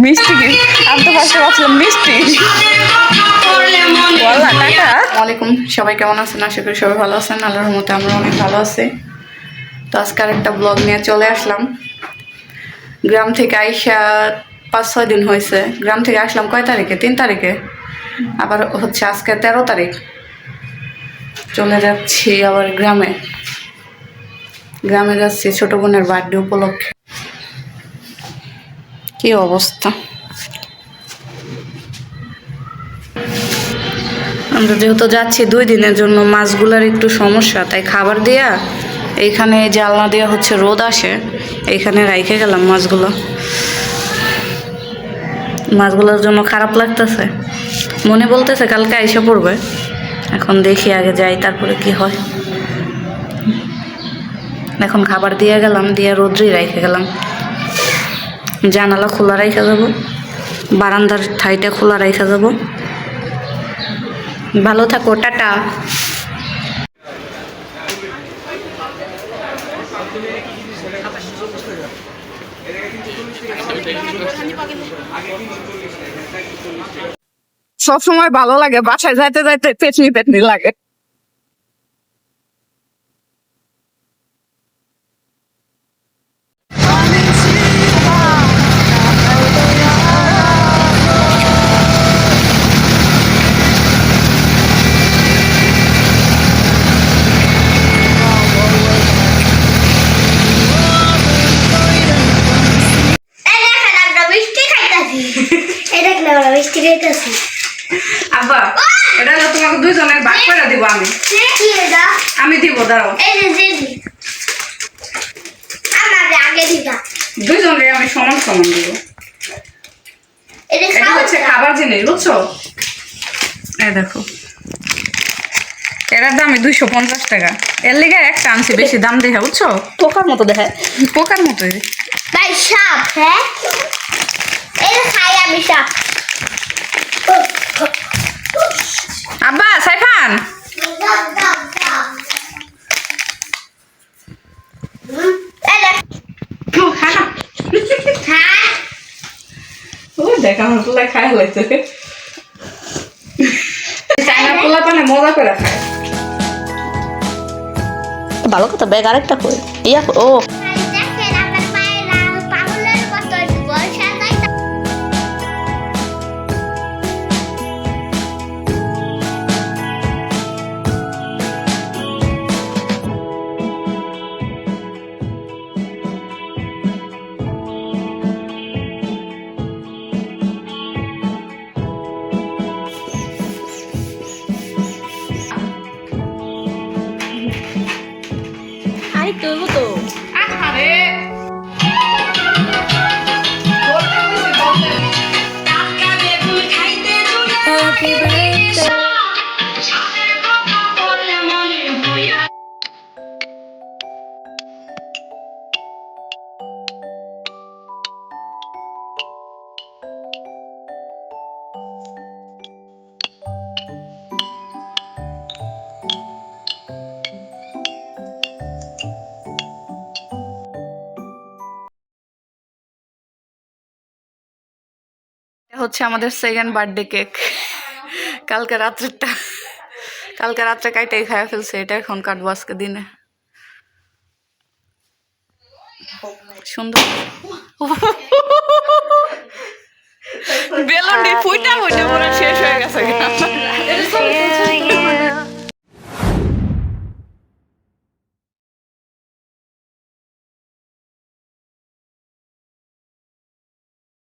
মিষ্টি কি? আমি তো ফার্স্টে ভাবছিলাম মিষ্টি। বললা টাকা। ওয়ালাইকুম, সবাই কেমন আছেন? আশা করি সবাই ভালো আছেন। আল্লাহর রহমতে আমরা অনেক ভালো আছি। তো আজকে আরেকটা ব্লগ নিয়ে চলে আসলাম। গ্রাম থেকে আইসা 5-6 দিন হয়েছে। গ্রাম থেকে আসলাম কয় তারিখে? 3 তারিখে। আবার হচ্ছে আজকে 13 তারিখ। চলে যাচ্ছি আবার গ্রামে। গ্রামে যাচ্ছি ছোট বোনের বার্থডে উপলক্ষে। কি অবস্থা! আমরা যেহেতু যাচ্ছি 2 দিনের জন্য, মাছগুলার একটু সমস্যা, তাই খাবার দিয়া এইখানে জালনা দেওয়া হচ্ছে, রোদ আসে, এইখানে রাইখে গেলাম মাছগুলো। মাছগুলোর জন্য খারাপ লাগতেছে, মনে বলতেছে কালকে আইসা পড়বে। এখন দেখি আগে যাই, তারপরে কি হয়। এখন খাবার দিয়ে গেলাম, দিয়ে রোদ্রেই রাইখে গেলাম। জানালা খোলা রাইখা যাব, বারান্দার ঠাইটা খোলা রাইখা যাব। ভালো থাকো, টাটা। সবসময় ভালো লাগে, বাসায় যাইতে যাইতে পেছনি পেছনি লাগে। আব্বা, এটা হলো তোমাকে দুইজনের ভাগ করে দিব। আমি দিব, দাঁড়াও। দুইজনকে আমি সমান সমান দিব। এটা হচ্ছে খাবার জিনিস, বুঝছো? এই দেখো, এটার দাম 250 টাকা। এর লিগে একটা আনছি, বেশি দাম দেখে, বুঝছো? পোকার মতো দেখায়। পোকার মতোই। ভাই সাপ, হ্যাঁ এটা খাই আমি সাপ। আব্বা, সাইফান, খানা। ওই দেখ, আমার পোলা খাই হয়েছে। চাইনা পোলা তো মজা করে খায়। ভালো কথা, ব্যাগ আরেকটা কই ইয়া ও আই তো তো আরে হচ্ছে আমাদের সেকেন্ড বার্থডে কেক। কালকে রাত্রেরটা, কালকে রাত্রে কাইটাই খাইয়া ফেলছে, এটা এখন কাটবো আজকে দিনে। সুন্দর বেলুন ফুইটা ফুইটা